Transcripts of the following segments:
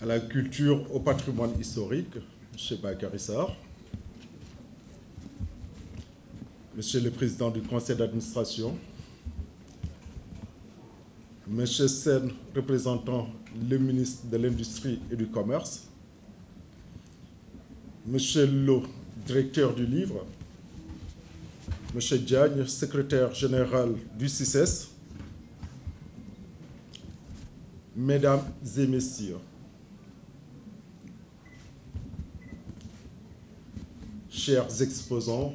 à la culture, au patrimoine historique, M. Bakary Sarr, Monsieur le Président du Conseil d'administration, Monsieur Sen, représentant le ministre de l'Industrie et du Commerce, Monsieur Lo, directeur du livre, Monsieur Diagne, secrétaire général du CICES, Mesdames et Messieurs, chers exposants,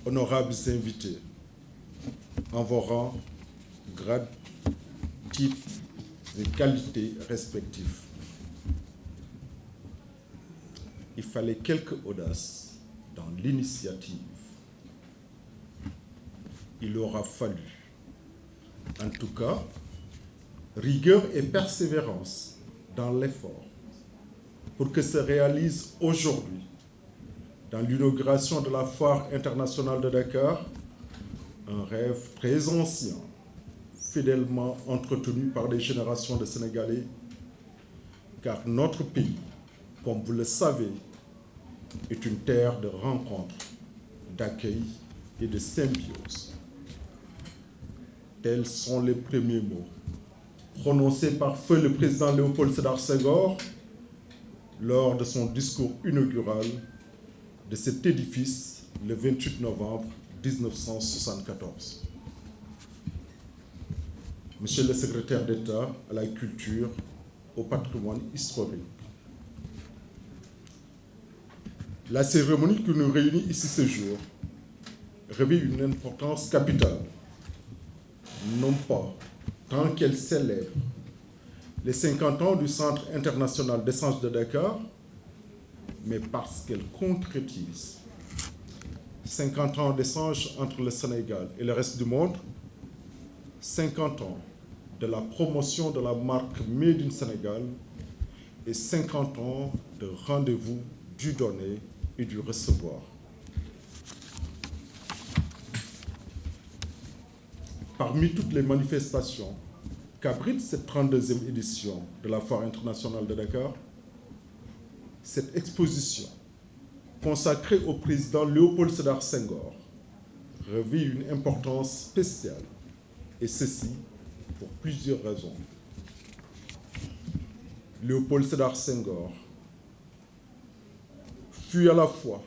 honorables invités, en vos rangs, grades, titres et qualités respectifs. Il fallait quelque audace dans l'initiative. Il aura fallu, en tout cas, rigueur et persévérance dans l'effort pour que se réalise aujourd'hui, dans l'inauguration de la Foire internationale de Dakar, un rêve très ancien, fidèlement entretenu par des générations de Sénégalais, car notre pays, comme vous le savez, est une terre de rencontres, d'accueil et de symbiose. Tels sont les premiers mots prononcés par feu le président Léopold Sédar Senghor lors de son discours inaugural de cet édifice le 28 novembre 1974. Monsieur le secrétaire d'État à la culture, au patrimoine historique, la cérémonie qui nous réunit ici ce jour revêt une importance capitale, non pas tant qu'elle célèbre les 50 ans du Centre international d'échange de Dakar, mais parce qu'elle concrétise 50 ans d'échange entre le Sénégal et le reste du monde, 50 ans de la promotion de la marque Made in Sénégal et 50 ans de rendez-vous du donner et du recevoir. Parmi toutes les manifestations qu'abrite cette 32e édition de la Foire internationale de Dakar, cette exposition consacrée au président Léopold Sédar Senghor revêt une importance spéciale, et ceci pour plusieurs raisons. Léopold Sédar Senghor fut à la fois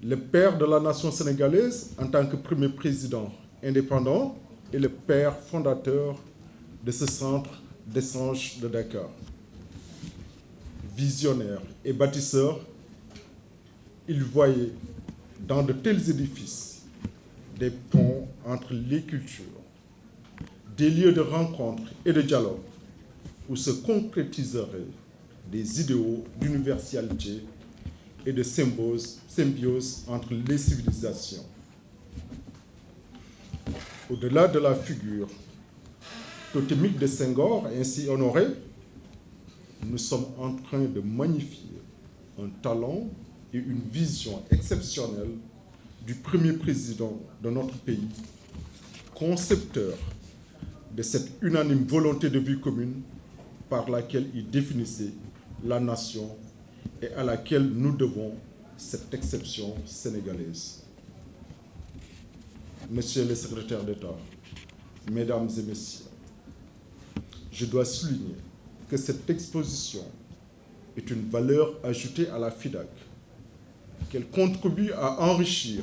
le père de la nation sénégalaise en tant que premier président indépendant et le père fondateur de ce centre d'échange de Dakar. Visionnaire et bâtisseur, il voyait dans de tels édifices des ponts entre les cultures, des lieux de rencontre et de dialogue où se concrétiseraient des idéaux d'universalité et de symbiose entre les civilisations. Au-delà de la figure totémique de Senghor ainsi honorée, nous sommes en train de magnifier un talent et une vision exceptionnelle du premier président de notre pays, concepteur de cette unanime volonté de vie commune par laquelle il définissait la nation et à laquelle nous devons cette exception sénégalaise. Monsieur le secrétaire d'État, Mesdames et Messieurs, je dois souligner que cette exposition est une valeur ajoutée à la FIDAK, qu'elle contribue à enrichir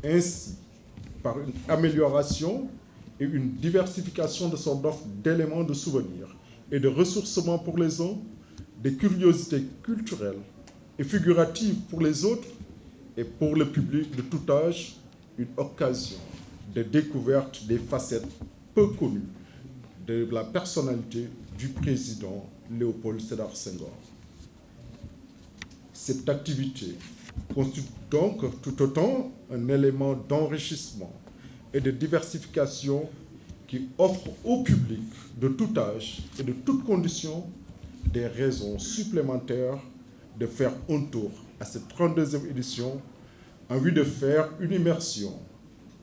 ainsi par une amélioration et une diversification de son offre d'éléments de souvenirs et de ressourcement pour les uns, des curiosités culturelles et figuratives pour les autres et pour le public de tout âge, une occasion de découverte des facettes peu connues de la personnalité du président Léopold Sédar Senghor. Cette activité constitue donc tout autant un élément d'enrichissement et de diversification qui offre au public de tout âge et de toutes conditions des raisons supplémentaires de faire un tour à cette 32e édition en vue de faire une immersion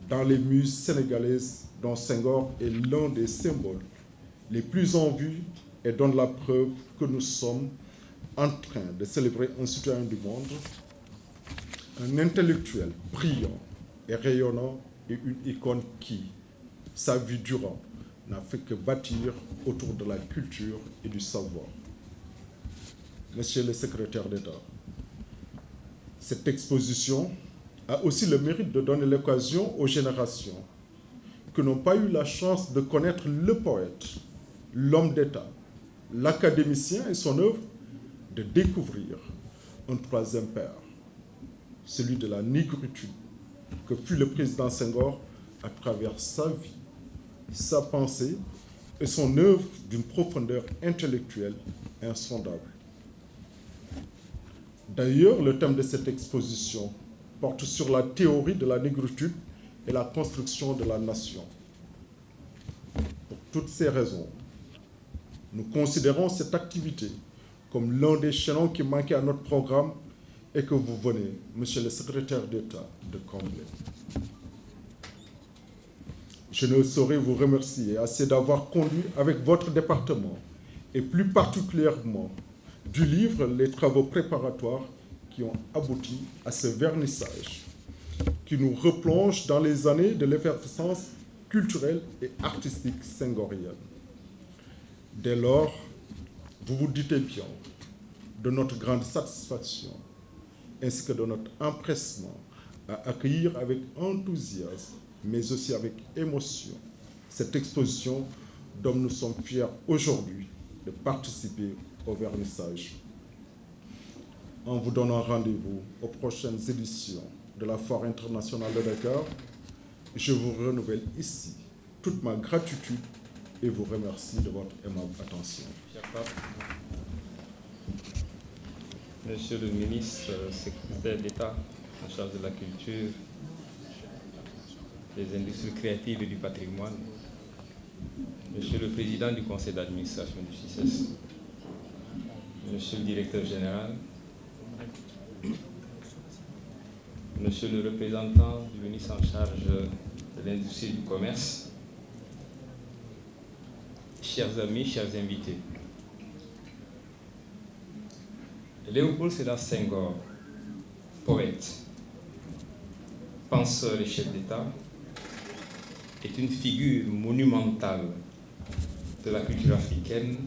dans les muses sénégalaises dont Senghor est l'un des symboles les plus en vue et donne la preuve que nous sommes en train de célébrer un citoyen du monde, un intellectuel brillant et rayonnant et une icône qui, sa vie durant, n'a fait que bâtir autour de la culture et du savoir. Monsieur le secrétaire d'État, cette exposition a aussi le mérite de donner l'occasion aux générations qui n'ont pas eu la chance de connaître le poète, l'homme d'État, l'académicien et son œuvre, de découvrir un troisième père, celui de la négritude, que fut le président Senghor à travers sa vie, sa pensée et son œuvre d'une profondeur intellectuelle insondable. D'ailleurs, le thème de cette exposition porte sur la théorie de la négritude et la construction de la nation. Pour toutes ces raisons, nous considérons cette activité comme l'un des chaînons qui manquait à notre programme et que vous venez, Monsieur le secrétaire d'État, de combler. Je ne saurais vous remercier assez d'avoir conduit avec votre département, et plus particulièrement du livre les travaux préparatoires qui ont abouti à ce vernissage, qui nous replonge dans les années de l'effervescence culturelle et artistique senghorienne. Dès lors, vous vous doutez bien de notre grande satisfaction ainsi que de notre empressement à accueillir avec enthousiasme, mais aussi avec émotion, cette exposition dont nous sommes fiers aujourd'hui de participer au vernissage. En vous donnant rendez-vous aux prochaines éditions de la Foire internationale de Dakar, je vous renouvelle ici toute ma gratitude et vous remercie de votre aimable attention. Monsieur le ministre, secrétaire d'État en charge de la culture, des industries créatives et du patrimoine, Monsieur le président du conseil d'administration du CICES, Monsieur le directeur général, Monsieur le représentant du ministre en charge de l'industrie et du commerce, chers amis, chers invités. Léopold Sédar Senghor, poète, penseur et chef d'État, est une figure monumentale de la culture africaine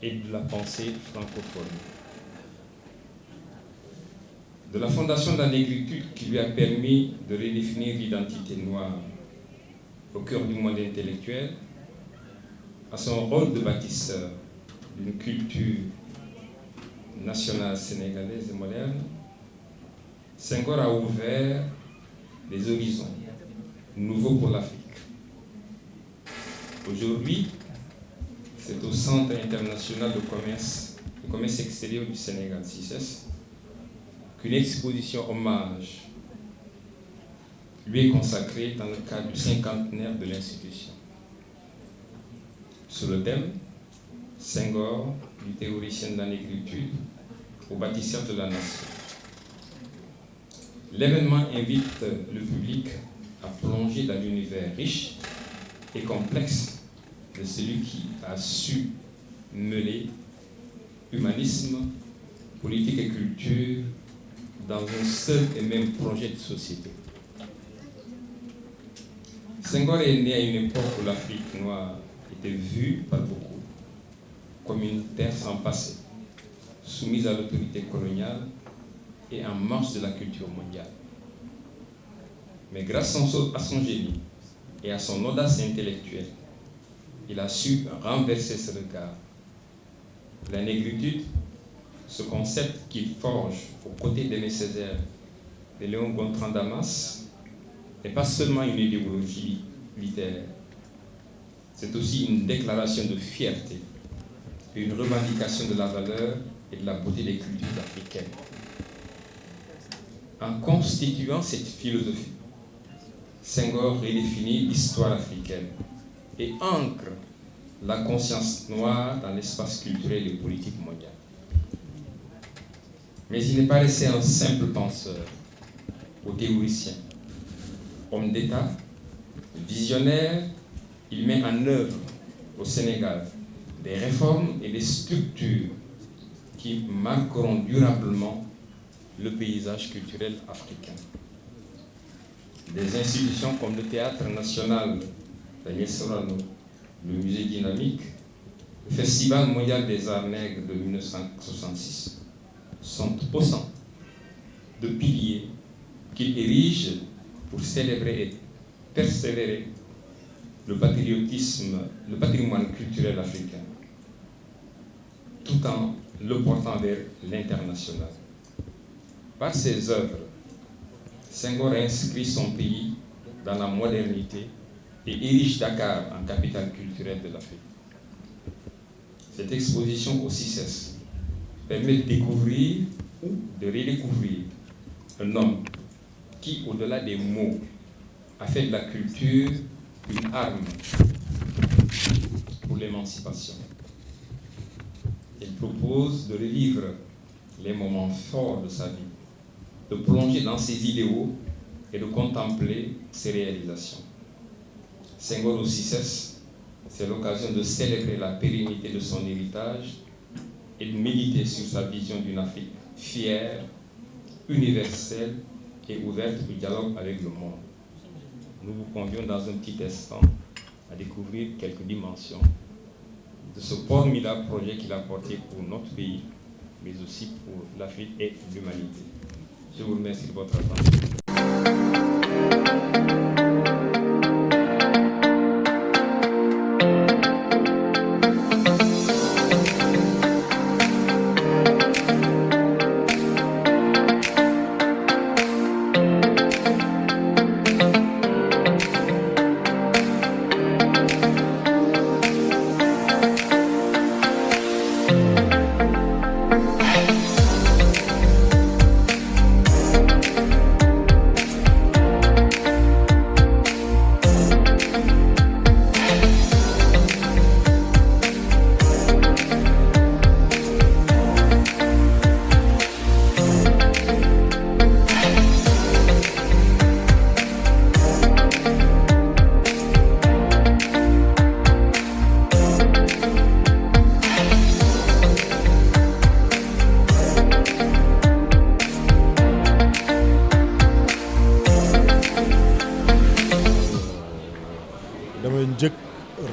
et de la pensée francophone. De la fondation de la négritude qui lui a permis de redéfinir l'identité noire au cœur du monde intellectuel, à son rôle de bâtisseur d'une culture nationale sénégalaise et moderne, Senghor a ouvert des horizons nouveaux pour l'Afrique. Aujourd'hui, c'est au Centre international de commerce extérieur du Sénégal, CICES, qu'une exposition hommage lui est consacrée dans le cadre du cinquantenaire de l'institution. Sur le thème Senghor, du théoricien de la négritude au bâtisseur de la nation. L'événement invite le public à plonger dans l'univers riche et complexe de celui qui a su mêler humanisme, politique et culture dans un seul et même projet de société. Senghor est né à une époque où l'Afrique noire était vue par beaucoup comme une terre sans passé, soumise à l'autorité coloniale et en marge de la culture mondiale. Mais grâce à son génie et à son audace intellectuelle, il a su renverser ce regard. La négritude, ce concept qu'il forge aux côtés d'Aimé Césaire et Léon Gontran Damas, n'est pas seulement une idéologie littéraire, c'est aussi une déclaration de fierté et une revendication de la valeur et de la beauté des cultures africaines. En constituant cette philosophie, Senghor redéfinit l'histoire africaine et ancre la conscience noire dans l'espace culturel et politique mondial. Mais il n'est pas resté un simple penseur ou théoricien. Homme d'État, visionnaire, il met en œuvre au Sénégal des réformes et des structures qui marqueront durablement le paysage culturel africain. Des institutions comme le Théâtre national Daniel Sorano, le Musée dynamique, le Festival mondial des arts nègres de 1966 sont autant de piliers qu'il érige pour célébrer et persévérer le patrimoine culturel africain, tout en le portant vers l'international. Par ses œuvres, Senghor inscrit son pays dans la modernité et érige Dakar en capitale culturelle de l'Afrique. Cette exposition au CICES permet de découvrir ou de redécouvrir un homme qui, au-delà des mots, a fait de la culture une arme pour l'émancipation. Il propose de revivre les moments forts de sa vie, de plonger dans ses idéaux et de contempler ses réalisations. Senghor au CICES, c'est l'occasion de célébrer la pérennité de son héritage et de méditer sur sa vision d'une Afrique fière, universelle et ouverte au dialogue avec le monde. Nous vous convions dans un petit instant à découvrir quelques dimensions de ce formidable projet qu'il a porté pour notre pays, mais aussi pour l'Afrique et l'humanité. Je vous remercie de votre attention.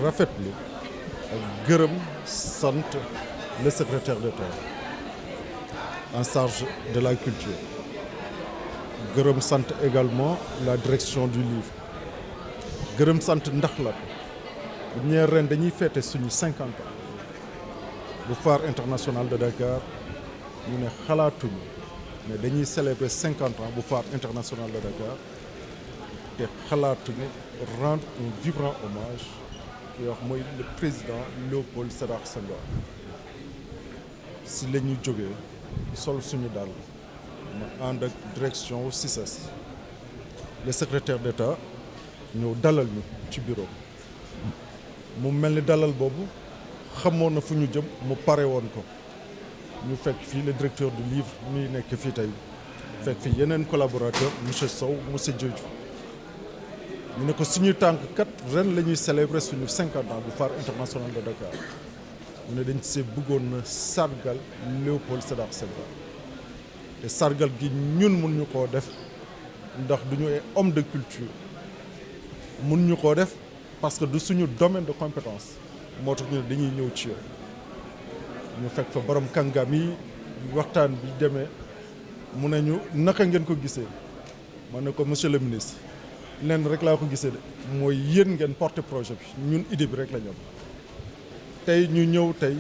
rafetlu ak gërëm sant le secrétaire d'État en charge de la culture gërëm sant également la direction du livre gërëm sant ndax la ñeer ren dañuy fêter suñu 50 ans bu Foire internationale de Dakar ñu ne xalaatuñu mais dañuy célébrer 50 ans bu Foire internationale de Dakar te xalaatuñu rendre un vibrant hommage ki wax mooy le président Léopold Sédar Senghor si la ñu jógee sol suñu dàll ma ànd ak direction CICES le secrétaire d'État ñëw dalal ñu ci bureau mu mel ni dalal boobu xamoon na fu ñu jëm mu pare woon ko ñu fekk fii le directeur du livre mi nekk fii tey fekk fii yeneen collaborateur monsieur Sow monsieur Diodju ñu ne ko suñu tànk kat ren la ñuy célébrer suñu 50 ans bu Foire internationale de Dakar ñu ne dañ see bëggoon na sargal Léopold Sédar Senghor te sargal gi ñun mun ñu koo def ndax du ñu ay homme de culture mun ñu koo def parce que du suñu domaine de compétence moo tax ñu ne dañuy ñëw ci yow ñu fekk fa borom kàngam yi waxtaan bi demee mu ne ñu naka ngeen ko gisee ma ne ko monsieur le ministre leen rek laa ko gisee de mooy yéen ngeen porter projet bi ñun idée bi rek la ñu am tey ñu ñëw tey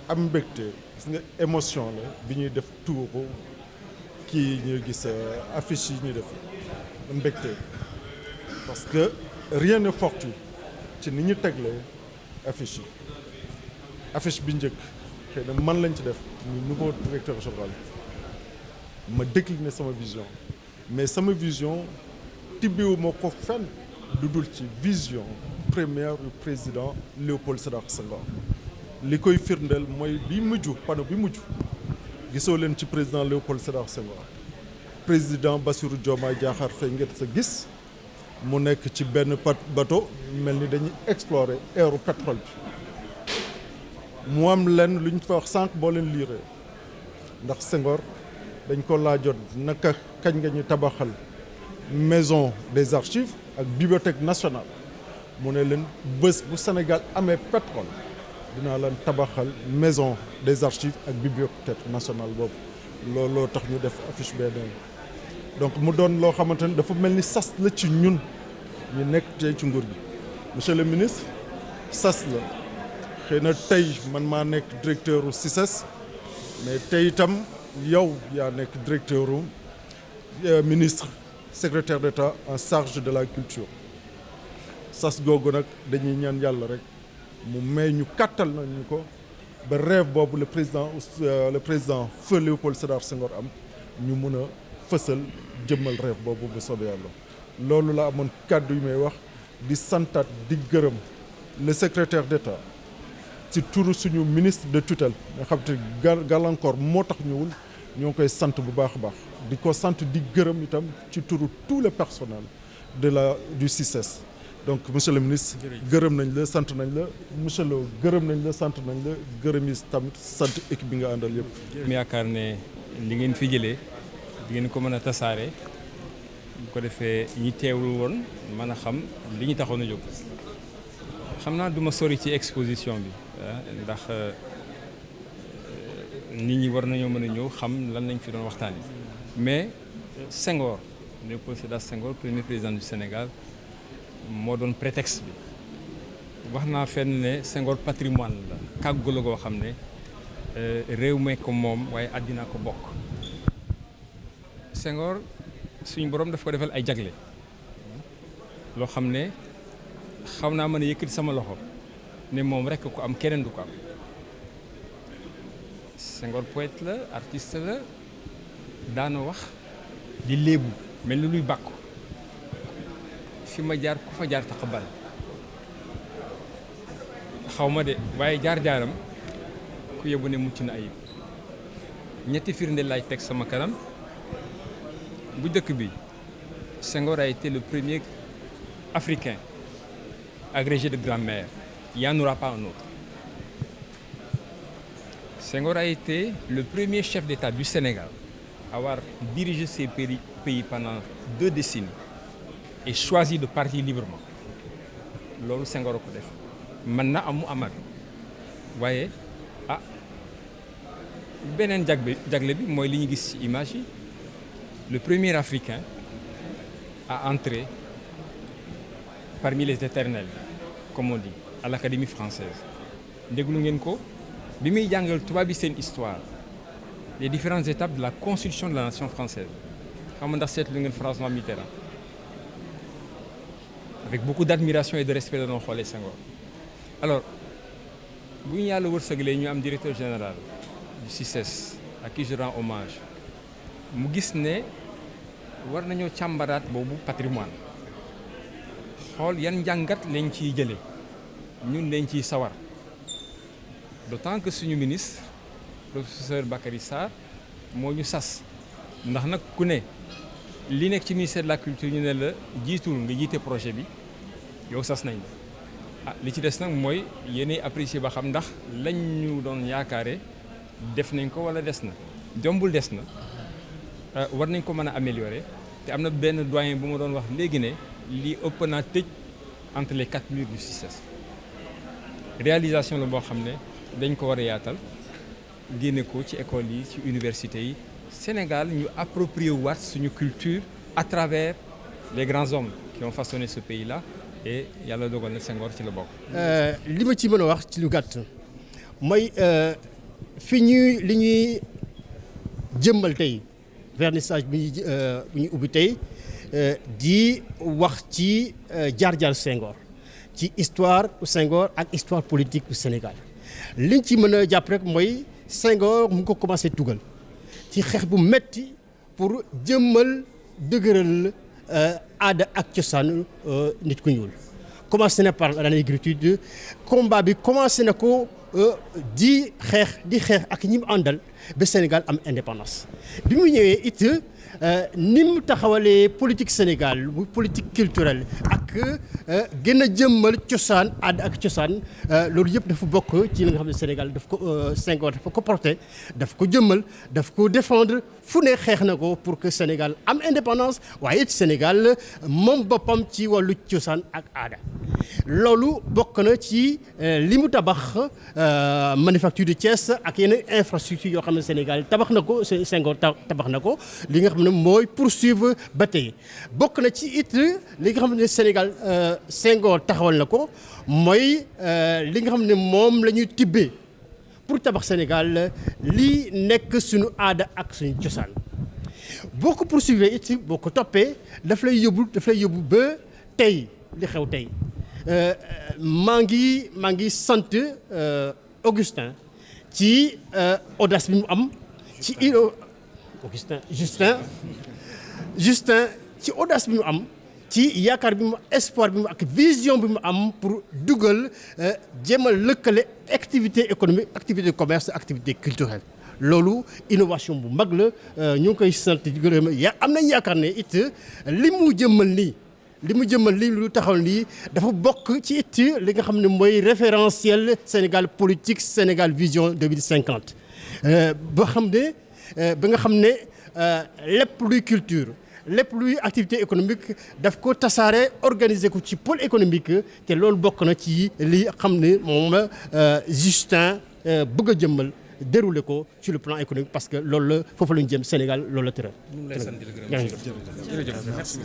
am mbégte gis nga émotion la bi ñuy def tuuru kii ñuy gis affiche yi ñuy def mbégte parce que rien n'est fortuit ci ni ñu teglee affiche yi affiche bi njëkk xëy na man lañ ci def muy nouveau directeur général ma décliner sama vision mais sama vision tibbiwu ma ko fenn du dul ci vision première du président Léopold Sédar Senghor li koy firndeel mooy bi mujj panneau bi mujj gisoo leen ci président Léopold Sédar Senghor président Bassirou Diomaye Diakhar Faye ngeen sa gis mu nekk ci benn bateau mel ni dañuy explorer aéro pétrole bi mu am leen lu ñu fa wax sànq boo leen liiree ndax Senghor dañ ko laajoon naka kañ nga ñu tabaxal maison des archives ak bibliothèque nationale mu ne leen bés bu Sénégal amee pétrole dinaa leen tabaxal maison des archives ak bibliothèque nationale boobu looloo tax ñu def affiche bee donc mu doon loo xamante ni dafa mel ni sas la ci ñun ñu nekk tey ci nguur gi monsieur le ministre sas la xëy na tey man maa nekk directeur u CICES mais tey itam yow yaa nekk directeur u ministre secrétaire d'État en charge de la culture sas googu nag dañuy ñaan yàlla rek mu may ñu kàttal nañu ko ba rêve boobu le président feu Léopold Sédar Senghor am ñu mun a fësal jëmmal rêve boobu bu soobee yàlla loolu la amoon kàddu yu may wax di santaat di gërëm le secrétaire d'État ci turu suñu ministre de tutelle nga xam te gàllankoor moo tax ñëwul ñoo ngi koy sant bu baax a baax di ko sant di gërëm itam ci turu tout le personnel du CICES donc monsieur le ministre gërëm nañ la sant nañ la monsieur le gërëm nañ la sant nañ la gërëm yi tamit sant équipe bi nga àndal yëpp. yaakaar ne li ngeen fi jëlee di ngeen ko mën a tasaare bu ko defee ñi teewul woon mën a xam li ñu taxoon a jóg xam naa du ma sori ci exposition bi ndax nit ñi war nañoo mën a ñëw xam lan lañ fi doon waxtaan yi mais Senghor Léopold Sédar Senghor premier président du Sénégal moo doon prétexte bi wax naa fenn ne Senghor patrimoine la kàggu la goo xam ne réew mi ko moom waaye àddina ko bokk Senghor suñu borom daf ko defal ay jagle loo xam ne xaw naa mën a yëkkati sama loxo ne moom rekk ko am keneen du ko am Senghor poète la artiste la daana wax di léebu mel ni luy bàkku fi ma jaar ku fa jaar taqabal xaw ma de waaye jaar-jaaram ku yóbbu ne mucc na ayib ñetti firnde laay teg sama kanam bu njëkk bi Senghor a été le premier africain agrégé de grammaire. Il n'y en aura pas un autre. Senghor a été le premier chef d'État du Sénégal à avoir dirigé ces pays pendant 2 décennies et choisi de partir librement. loolu Senghor a ko def mën na amu amaat waaye beneen jagle bi mooy li ñu gis ci image yi le premier Africain à entrer parmi les éternels comme on dit à l'Académie française déglu ngeen ko bi muy jàngal tubaab bi seen histoire les différentes étapes de la constitution de la nation française xam nga ndax seetlu ngeen François Mitterrand avec beaucoup d'admiration et de respect la doon xoolee Senghor alors bu ñu yàlla wërsëgalee ñu am directeur général du CICES à qui je rends hommage mu gis ne war nañoo càmbaraat boobu patrimoine xool yan njàngat lañ ciy jële ñun lañ ciy sawar d'autant que suñu ministre professeur Bakary Sarr moo ñu sas ndax nag ku ne li nekk ci ministère de la culture ñu ne la jiitul nga jiite projet bi yow sas nañ la li ci des nag mooy yéenay apprécier ba xam ndax lañ ñu doon yaakaare def nañ ko wala des na jombul des na war nañ ko mën a améliorer te am na benn doyen bu ma doon wax léegi ne lii ëpp naa tëj entre les 4 murs du CICES réalisation la boo xam ne dañ ko war a yaatal génne ko ci école yi ci université yi Sénégal ñu approprier waat suñu culture à travers les grands hommes qui ont façonné ce pays-là et yàlla dogal na Senghor ci la bokk. li ma ci mën a wax ci lu gàtt mooy li ñuy jëmmal tey vernissage bi ñu ubbi tey di wax ci jaar-jaar Senghor ci histoire Senghor ak histoire politique du Sénégal liñ ci mën a jàpp rek mooy Senghor mu ngi ko commencé tugal ci xeex bu metti pour jëmmal dëgëral aada ak cosaan nit ku ñuul commencé na par l'agriculture combat bi commencé na ko di xeex ak ñi mu àndal ba Sénégal am indépendance bi mu ñëwee it ni mu taxawalee politique Sénégal mu politique culturelle ak ak gën a jëmmal cosaan aada ak cosaan loolu yëpp dafa bokk ci li nga xam ne Sénégal daf ko Senghor dafa ko porté daf ko jëmmal daf ko défendre fu ne xeex na ko pour que Sénégal am indépendance waaye it Sénégal moom boppam ci wàllu cosaan ak aada loolu bokk na ci li mu tabax manufacture de Thiès ak yeneen infrastructure yoo xam ne Sénégal tabax na ko Senghor tabax na ko li nga xam ne mooy poursuivre ba tey bokk na ci it li nga xam ne Sénégal Senghor taxawal na ko mooy li nga xam ne moom la ñuy tibbee pour tabax Sénégal lii nekk suñu aada ak suñu cosaan boo ko poursuivre it boo ko toppee daf lay yóbbu ba tey li xew tey maa ngi sant Augustin ci audace bi mu am ci Justin ci audace bi mu am ci yaakaar bi mu espoir bi mu ak vision bi mu am pour dugal jéem a lëkkale activité économique activité de commerce activité culturelle loolu innovation bu mag la ñu ngi koy sant di gërëm am nañ yaakaar ne it li mu jëmmal nii lu taxaw nii dafa bokk ci it li nga xam ne mooy référentiel Sénégal politique Sénégal vision 2050 ba nga xam ne lépp luy culture lépp luy activité économique daf ko tasaare organiser ko ci pôle économique te loolu bokk na ci li xam ne moom Justin bëgg a jëmmal déroulé ko sur le plan économique parce que loolu la foofu la ñu jëm Sénégal loolu la tëral. ñu ngi lay sant di la gërëm jërëjëf merci.